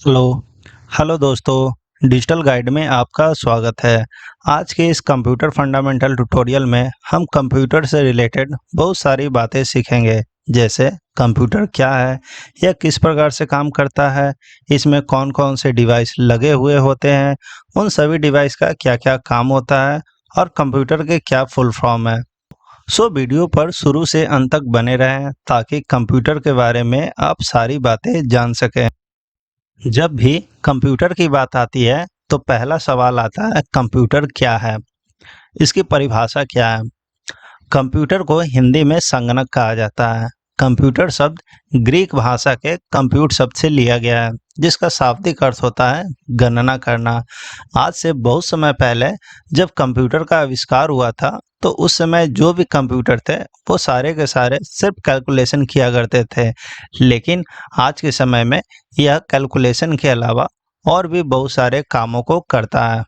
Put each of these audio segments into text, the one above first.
Hello hello दोस्तों, digital guide में आपका स्वागत है। आज के इस कंप्यूटर फंडामेंटल ट्यूटोरियल में हम कंप्यूटर से रिलेटेड बहुत सारी बातें सीखेंगे। जैसे कंप्यूटर क्या है, यह किस प्रकार से काम करता है, इसमें कौन कौन से डिवाइस लगे हुए होते हैं, उन सभी डिवाइस का क्या क्या काम होता है और कंप्यूटर के क्या फुल फॉर्म है। वीडियो पर शुरू से अंत तक बने रहें ताकि कंप्यूटर के बारे में आप सारी बातें जान सकें। जब भी कंप्यूटर की बात आती है तो पहला सवाल आता है, कंप्यूटर क्या है? इसकी परिभाषा क्या है? कंप्यूटर को हिंदी में संगणक कहा जाता है। कंप्यूटर शब्द ग्रीक भाषा के कंप्यूट शब्द से लिया गया है, जिसका शाब्दिक अर्थ होता है गणना करना। आज से बहुत समय पहले जब कंप्यूटर का आविष्कार हुआ था, तो उस समय जो भी कंप्यूटर थे वो सारे के सारे सिर्फ कैलकुलेशन किया करते थे। लेकिन आज के समय में यह कैलकुलेशन के अलावा और भी बहुत सारे कामों को करता है।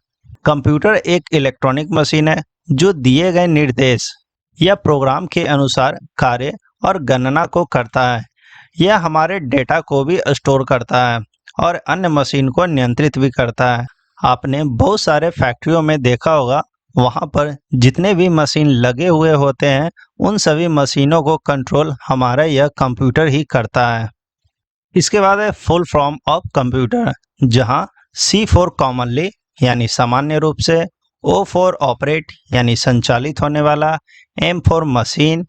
कंप्यूटर एक इलेक्ट्रॉनिक मशीन है जो दिए गए निर्देश या प्रोग्राम के अनुसार कार्य और गणना को करता है। यह हमारे डेटा को भी स्टोर करता है और अन्य मशीन को नियंत्रित भी करता है। आपने बहुत सारे फैक्ट्रियों में देखा होगा, वहाँ पर जितने भी मशीन लगे हुए होते हैं, उन सभी मशीनों को कंट्रोल हमारा यह कंप्यूटर ही करता है। इसके बाद है फुल फॉर्म ऑफ कंप्यूटर, जहाँ सी फॉर कॉमनली यानी सामान्य रूप से, ओ फॉर ऑपरेट यानी संचालित होने वाला, M for machine,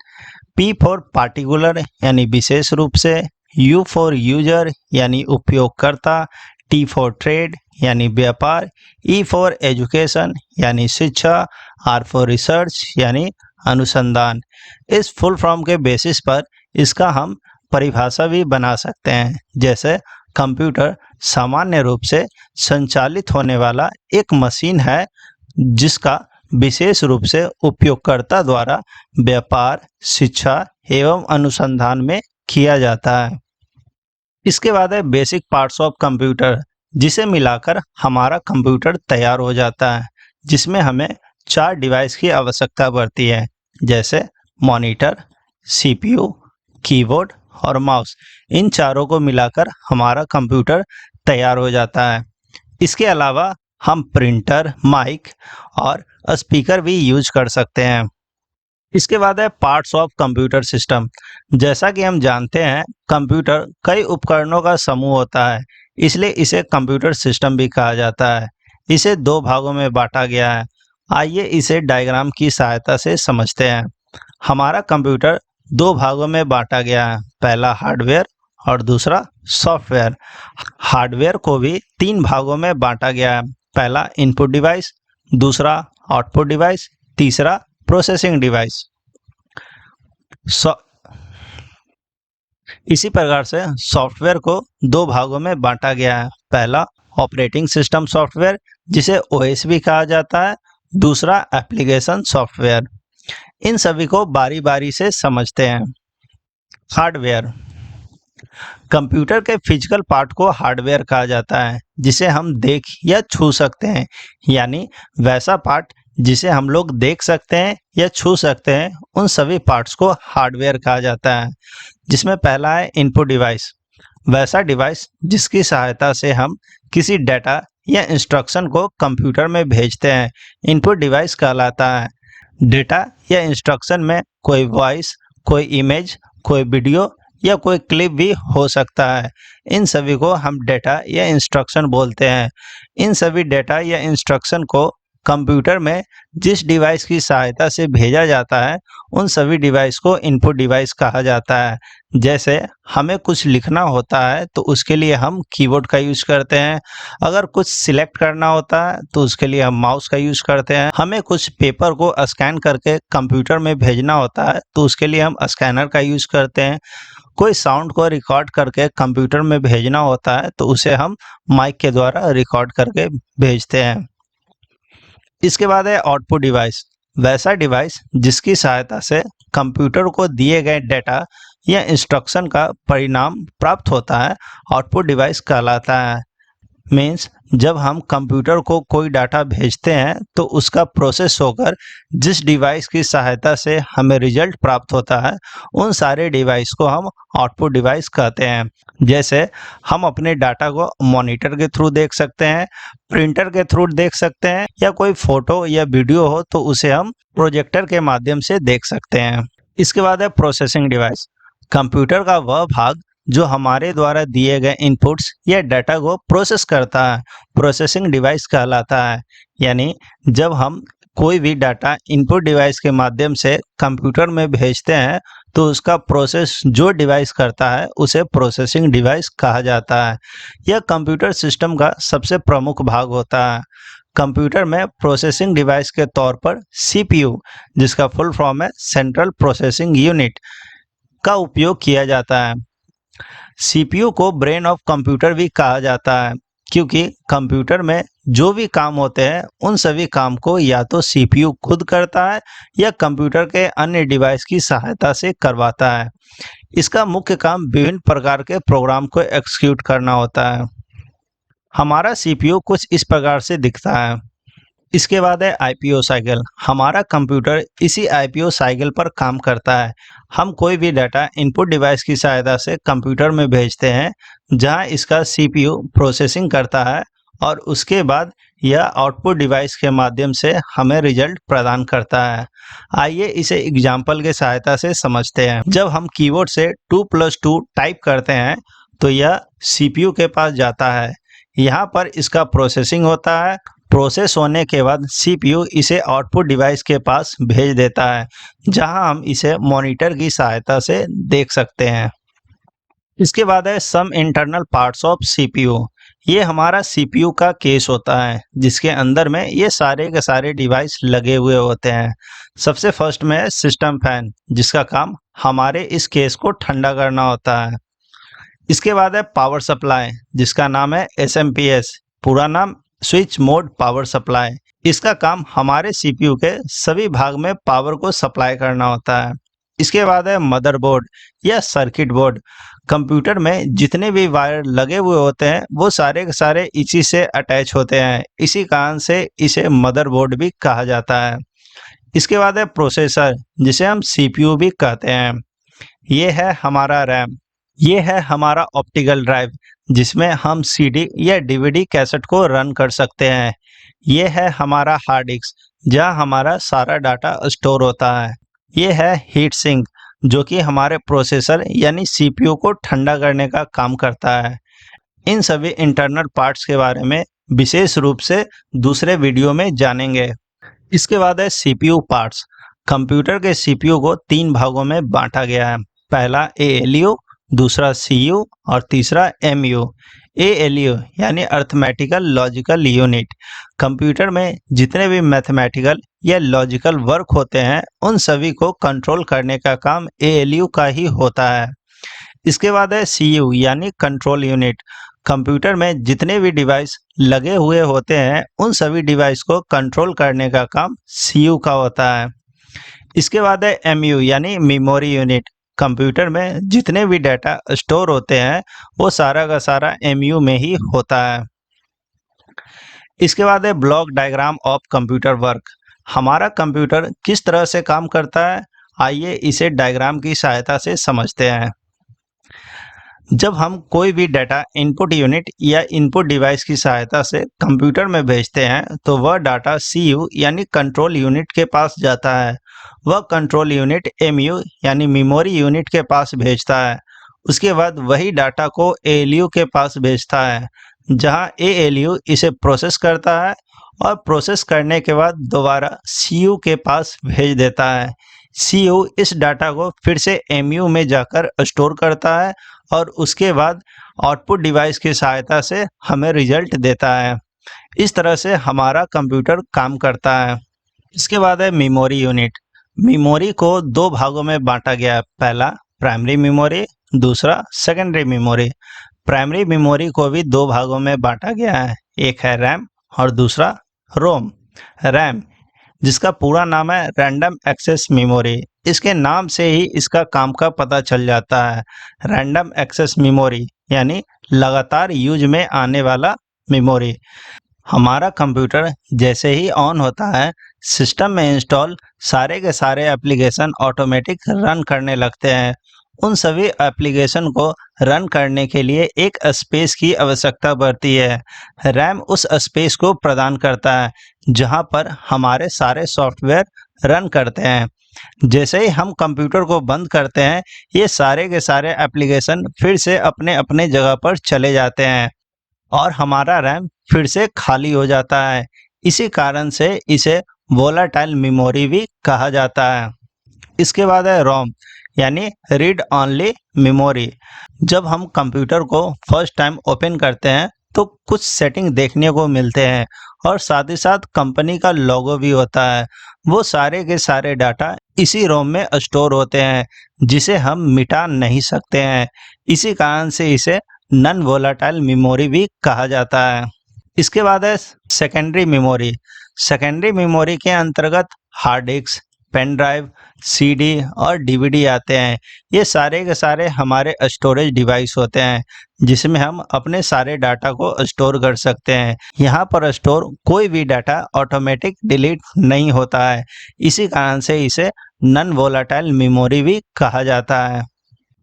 P for particular यानी विशेष रूप से, यू फॉर यूजर यानी उपयोगकर्ता, टी फॉर ट्रेड यानी व्यापार, ई फॉर एजुकेशन यानी शिक्षा, आर फॉर रिसर्च यानी अनुसंधान। इस फुल फॉर्म के बेसिस पर इसका हम परिभाषा भी बना सकते हैं। जैसे कंप्यूटर सामान्य रूप से संचालित होने वाला एक मशीन है जिसका विशेष रूप से उपयोगकर्ता द्वारा व्यापार, शिक्षा एवं अनुसंधान में किया जाता है। इसके बाद है बेसिक पार्ट्स ऑफ कंप्यूटर, जिसे मिलाकर हमारा कंप्यूटर तैयार हो जाता है, जिसमें हमें 4 डिवाइस की आवश्यकता पड़ती है। जैसे मॉनिटर, सीपीयू, कीबोर्ड और माउस। इन चारों को मिलाकर हमारा कंप्यूटर तैयार हो जाता है। इसके अलावा हम प्रिंटर, माइक और स्पीकर भी यूज कर सकते हैं। इसके बाद है पार्ट्स ऑफ कंप्यूटर सिस्टम। जैसा कि हम जानते हैं, कंप्यूटर कई उपकरणों का समूह होता है, इसलिए इसे कंप्यूटर सिस्टम भी कहा जाता है। इसे 2 भागों में बांटा गया है। आइए इसे डायग्राम की सहायता से समझते हैं। हमारा कंप्यूटर 2 भागों में बांटा गया है, पहला हार्डवेयर और दूसरा सॉफ्टवेयर। हार्डवेयर को भी 3 भागों में बांटा गया है, पहला इनपुट डिवाइस, दूसरा आउटपुट डिवाइस, तीसरा प्रोसेसिंग डिवाइस। इसी प्रकार से सॉफ्टवेयर को 2 भागों में बांटा गया है, पहला ऑपरेटिंग सिस्टम सॉफ्टवेयर जिसे ओएस भी कहा जाता है, दूसरा एप्लीकेशन सॉफ्टवेयर। इन सभी को बारी बारी से समझते हैं। हार्डवेयर, कंप्यूटर के फिजिकल पार्ट को हार्डवेयर कहा जाता है, जिसे हम देख या छू सकते हैं। यानी वैसा पार्ट जिसे हम लोग देख सकते हैं या छू सकते हैं, उन सभी पार्ट्स को हार्डवेयर कहा जाता है। जिसमें पहला है इनपुट डिवाइस, वैसा डिवाइस जिसकी सहायता से हम किसी डाटा या इंस्ट्रक्शन को कंप्यूटर में भेजते हैं, इनपुट डिवाइस कहलाता है। डेटा या इंस्ट्रक्शन में कोई वॉइस, कोई इमेज, कोई वीडियो या कोई क्लिप भी हो सकता है। इन सभी को हम डेटा या इंस्ट्रक्शन बोलते हैं। इन सभी डेटा या इंस्ट्रक्शन को कंप्यूटर में जिस डिवाइस की सहायता से भेजा जाता है, उन सभी डिवाइस को इनपुट डिवाइस कहा जाता है। जैसे हमें कुछ लिखना होता है तो उसके लिए हम कीबोर्ड का यूज करते हैं। अगर कुछ सिलेक्ट करना होता है तो उसके लिए हम माउस का यूज करते हैं। हमें कुछ पेपर को स्कैन करके कंप्यूटर में भेजना होता है तो उसके लिए हम स्कैनर का यूज करते हैं। कोई साउंड को रिकॉर्ड करके कंप्यूटर में भेजना होता है तो उसे हम माइक के द्वारा रिकॉर्ड करके भेजते हैं। इसके बाद है आउटपुट डिवाइस, वैसा डिवाइस जिसकी सहायता से कंप्यूटर को दिए गए डेटा या इंस्ट्रक्शन का परिणाम प्राप्त होता है, आउटपुट डिवाइस कहलाता है। मीन्स जब हम कंप्यूटर को कोई डाटा भेजते हैं तो उसका प्रोसेस होकर जिस डिवाइस की सहायता से हमें रिजल्ट प्राप्त होता है उन सारे डिवाइस को हम आउटपुट डिवाइस कहते हैं। जैसे हम अपने डाटा को मॉनिटर के थ्रू देख सकते हैं, प्रिंटर के थ्रू देख सकते हैं, या कोई फोटो या वीडियो हो तो उसे हम प्रोजेक्टर के माध्यम से देख सकते हैं। इसके बाद है प्रोसेसिंग डिवाइस। कंप्यूटर का वह भाग जो हमारे द्वारा दिए गए इनपुट्स या डाटा को प्रोसेस करता है, प्रोसेसिंग डिवाइस कहलाता है। यानी जब हम कोई भी डाटा इनपुट डिवाइस के माध्यम से कंप्यूटर में भेजते हैं तो उसका प्रोसेस जो डिवाइस करता है उसे प्रोसेसिंग डिवाइस कहा जाता है। यह कंप्यूटर सिस्टम का सबसे प्रमुख भाग होता है। कंप्यूटर में प्रोसेसिंग डिवाइस के तौर पर सीपीयू, जिसका फुल फॉर्म है सेंट्रल प्रोसेसिंग यूनिट, का उपयोग किया जाता है। सीपीयू को ब्रेन ऑफ कंप्यूटर भी कहा जाता है क्योंकि कंप्यूटर में जो भी काम होते हैं उन सभी काम को या तो सीपीयू खुद करता है या कंप्यूटर के अन्य डिवाइस की सहायता से करवाता है। इसका मुख्य काम विभिन्न प्रकार के प्रोग्राम को एग्जीक्यूट करना होता है। हमारा सीपीयू कुछ इस प्रकार से दिखता है। इसके बाद है आईपीओ साइकिल। हमारा कंप्यूटर इसी आईपीओ साइकिल पर काम करता है। हम कोई भी डाटा इनपुट डिवाइस की सहायता से कंप्यूटर में भेजते हैं जहां इसका सीपीयू प्रोसेसिंग करता है और उसके बाद यह आउटपुट डिवाइस के माध्यम से हमें रिजल्ट प्रदान करता है। आइए इसे एग्जाम्पल के सहायता से समझते हैं। जब हम कीबोर्ड से 2+2 टाइप करते हैं तो यह सीपीयू के पास जाता है। यहाँ पर इसका प्रोसेसिंग होता है। प्रोसेस होने के बाद सीपीयू इसे आउटपुट डिवाइस के पास भेज देता है जहां हम इसे मॉनिटर की सहायता से देख सकते हैं। इसके बाद है some internal parts of CPU. ये हमारा सीपीयू का केस होता है जिसके अंदर में ये सारे के सारे डिवाइस लगे हुए होते हैं। सबसे फर्स्ट में है सिस्टम फैन, जिसका काम हमारे इस केस को ठंडा करना होता है। इसके बाद है पावर सप्लाई, जिसका नाम है एसएमपीएस, पूरा नाम स्विच मोड पावर सप्लाई। इसका काम हमारे सीपीयू के सभी भाग में पावर को सप्लाई करना होता है। इसके बाद है मदरबोर्ड या सर्किट बोर्ड। कंप्यूटर में जितने भी वायर लगे हुए होते हैं वो सारे के सारे इसी से अटैच होते हैं, इसी कारण से इसे मदरबोर्ड भी कहा जाता है। इसके बाद है प्रोसेसर, जिसे हम सीपीयू भी कहते हैं। ये है हमारा रैम। ये है हमारा ऑप्टिकल ड्राइव, जिसमें हम सीडी या डीवीडी कैसेट को रन कर सकते हैं। ये है हमारा हार्ड डिस्क, जहाँ हमारा सारा डाटा स्टोर होता है। ये है हीट सिंक, जो कि हमारे प्रोसेसर यानी सीपीयू को ठंडा करने का काम करता है। इन सभी इंटरनल पार्ट्स के बारे में विशेष रूप से दूसरे वीडियो में जानेंगे। इसके बाद है सीपीयू पार्ट्स। कंप्यूटर के सीपीयू को 3 भागों में बांटा गया है। पहला एएलयू, दूसरा सीयू और तीसरा एमयू। एएलयू यानी अर्थमेटिकल लॉजिकल यूनिट। कंप्यूटर में जितने भी मैथमेटिकल या लॉजिकल वर्क होते हैं उन सभी को कंट्रोल करने का काम एएलयू का ही होता है। इसके बाद है सीयू यानी कंट्रोल यूनिट। कंप्यूटर में जितने भी डिवाइस लगे हुए होते हैं उन सभी डिवाइस को कंट्रोल करने का काम सीयू का होता है। इसके बाद है एमयू यानी मेमोरी यूनिट। कंप्यूटर में जितने भी डाटा स्टोर होते हैं वो सारा का सारा एमयू में ही होता है। इसके बाद है block diagram of computer work. हमारा कंप्यूटर किस तरह से काम करता है, आइए इसे डायग्राम की सहायता से समझते हैं। जब हम कोई भी डाटा इनपुट यूनिट या इनपुट डिवाइस की सहायता से कंप्यूटर में भेजते हैं तो वह डाटा सीयू यानी कंट्रोल यूनिट के पास जाता है। वह कंट्रोल यूनिट एमयू यानी मेमोरी यूनिट के पास भेजता है। उसके बाद वही डाटा को एएलयू के पास भेजता है, जहां एएलयू इसे प्रोसेस करता है और प्रोसेस करने के बाद दोबारा सीयू के पास भेज देता है। सीयू इस डाटा को फिर से एमयू में जाकर स्टोर करता है और उसके बाद आउटपुट डिवाइस की सहायता से हमें रिजल्ट देता है। इस तरह से हमारा कंप्यूटर काम करता है। इसके बाद है मेमोरी यूनिट। मेमोरी को 2 भागों में बांटा गया है। पहला प्राइमरी मेमोरी, दूसरा सेकेंडरी मेमोरी। प्राइमरी मेमोरी को भी 2 भागों में बांटा गया है, एक है रैम और दूसरा रोम। रैम जिसका पूरा नाम है रैंडम एक्सेस मेमोरी, इसके नाम से ही इसका काम का पता चल जाता है। रैंडम एक्सेस मेमोरी यानी लगातार यूज में आने वाला मेमोरी। हमारा कंप्यूटर जैसे ही ऑन होता है, सिस्टम में इंस्टॉल सारे के सारे एप्लीकेशन ऑटोमेटिक रन करने लगते हैं। उन सभी एप्लीकेशन को रन करने के लिए एक स्पेस की आवश्यकता पड़ती है। रैम उस स्पेस को प्रदान करता है जहां पर हमारे सारे सॉफ्टवेयर रन करते हैं। जैसे ही हम कंप्यूटर को बंद करते हैं, ये सारे के सारे एप्लीकेशन फिर से अपने अपने जगह पर चले जाते हैं और हमारा रैम फिर से खाली हो जाता है। इसी कारण से इसे वोलाटाइल मेमोरी भी कहा जाता है। इसके बाद है रोम, यानी रीड ऑनली मेमोरी। जब हम कंप्यूटर को फर्स्ट टाइम ओपन करते हैं तो कुछ सेटिंग देखने को मिलते हैं और साथ ही साथ कंपनी का लोगो भी होता है। वो सारे के सारे डाटा इसी रोम में स्टोर होते हैं जिसे हम मिटा नहीं सकते हैं। इसी कारण से इसे नॉन वोलाटाइल मेमोरी भी कहा जाता है। इसके बाद है सेकेंडरी मेमोरी। सेकेंडरी मेमोरी के अंतर्गत hard disk, pen drive, CD और डीवीडी आते हैं। ये सारे के सारे हमारे स्टोरेज डिवाइस होते हैं जिसमें हम अपने सारे डाटा को स्टोर कर सकते हैं। यहाँ पर स्टोर कोई भी डाटा ऑटोमेटिक डिलीट नहीं होता है। इसी कारण से इसे नॉन वोलाटाइल मेमोरी भी कहा जाता है।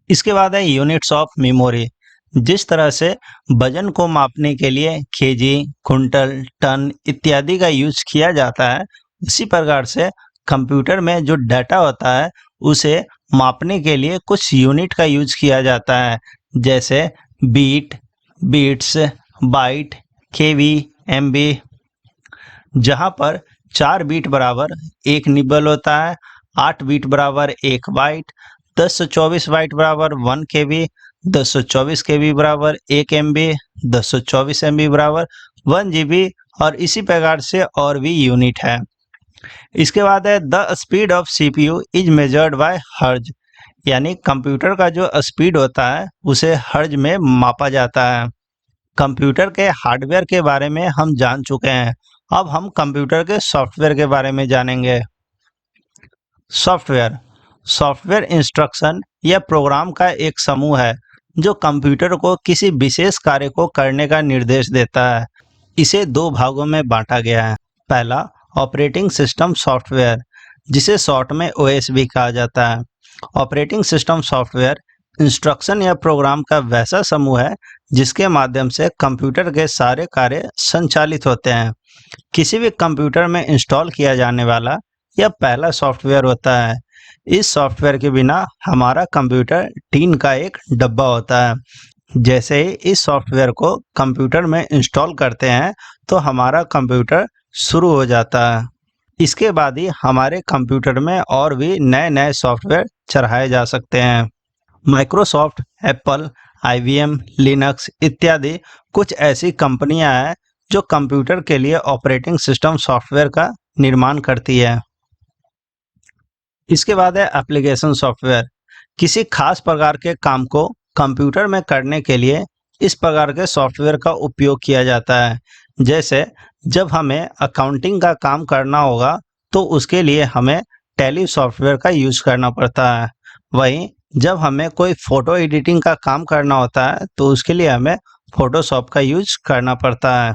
इसके बाद है यूनिट्स ऑफ मेमोरी। जिस तरह से वजन को मापने के लिए केजी, कुंटल, टन इत्यादि का यूज किया जाता है, उसी प्रकार से कंप्यूटर में जो डाटा होता है उसे मापने के लिए कुछ यूनिट का यूज किया जाता है, जैसे बीट, बीट्स, बाइट, केवी, एमबी। जहाँ पर 4 बीट बराबर 1 निबल होता है, 8 बीट बराबर 1 बाइट, 1024 बाइट बराबर 1 केबी, 1024 केबी बराबर 1 एमबी, 1024 एमबी बराबर 1 जीबी और इसी प्रकार से और भी यूनिट है। इसके बाद है the speed of CPU is measured by हर्ज, यानी कंप्यूटर का जो स्पीड होता है उसे हर्ज में मापा जाता है। कंप्यूटर के हार्डवेयर के बारे में हम जान चुके हैं। अब हम कंप्यूटर के सॉफ्टवेयर के बारे में जानेंगे। सॉफ्टवेयर, सॉफ्टवेयर इंस्ट्रक्शन या प्रोग्राम का एक समूह है जो कंप्यूटर को किसी विशेष कार्य को करने का निर्देश देता है। इसे 2 भागों में बांटा गया है। पहला, ऑपरेटिंग सिस्टम सॉफ्टवेयर, जिसे शॉर्ट में ओएस भी कहा जाता है। ऑपरेटिंग सिस्टम सॉफ्टवेयर इंस्ट्रक्शन या प्रोग्राम का वैसा समूह है जिसके माध्यम से कंप्यूटर के सारे कार्य संचालित होते हैं। किसी भी कंप्यूटर में इंस्टॉल किया जाने वाला यह पहला सॉफ्टवेयर होता है। इस सॉफ्टवेयर के बिना हमारा कंप्यूटर टीन का एक डब्बा होता है। जैसे ही इस सॉफ्टवेयर को कंप्यूटर में इंस्टॉल करते हैं तो हमारा कंप्यूटर शुरू हो जाता है। इसके बाद ही हमारे कंप्यूटर में और भी नए नए सॉफ्टवेयर चढ़ाए जा सकते हैं। माइक्रोसॉफ्ट, एप्पल, आईबीएम, लिनक्स इत्यादि कुछ ऐसी कंपनियां हैं जो कंप्यूटर के लिए ऑपरेटिंग सिस्टम सॉफ्टवेयर का निर्माण करती है। इसके बाद है एप्लीकेशन सॉफ्टवेयर। किसी खास प्रकार के काम को कंप्यूटर में करने के लिए इस प्रकार के सॉफ्टवेयर का उपयोग किया जाता है। जैसे जब हमें अकाउंटिंग का काम करना होगा तो उसके लिए हमें टैली सॉफ्टवेयर का यूज करना पड़ता है। वहीं जब हमें कोई फ़ोटो एडिटिंग का काम करना होता है तो उसके लिए हमें फ़ोटोशॉप का यूज करना पड़ता है।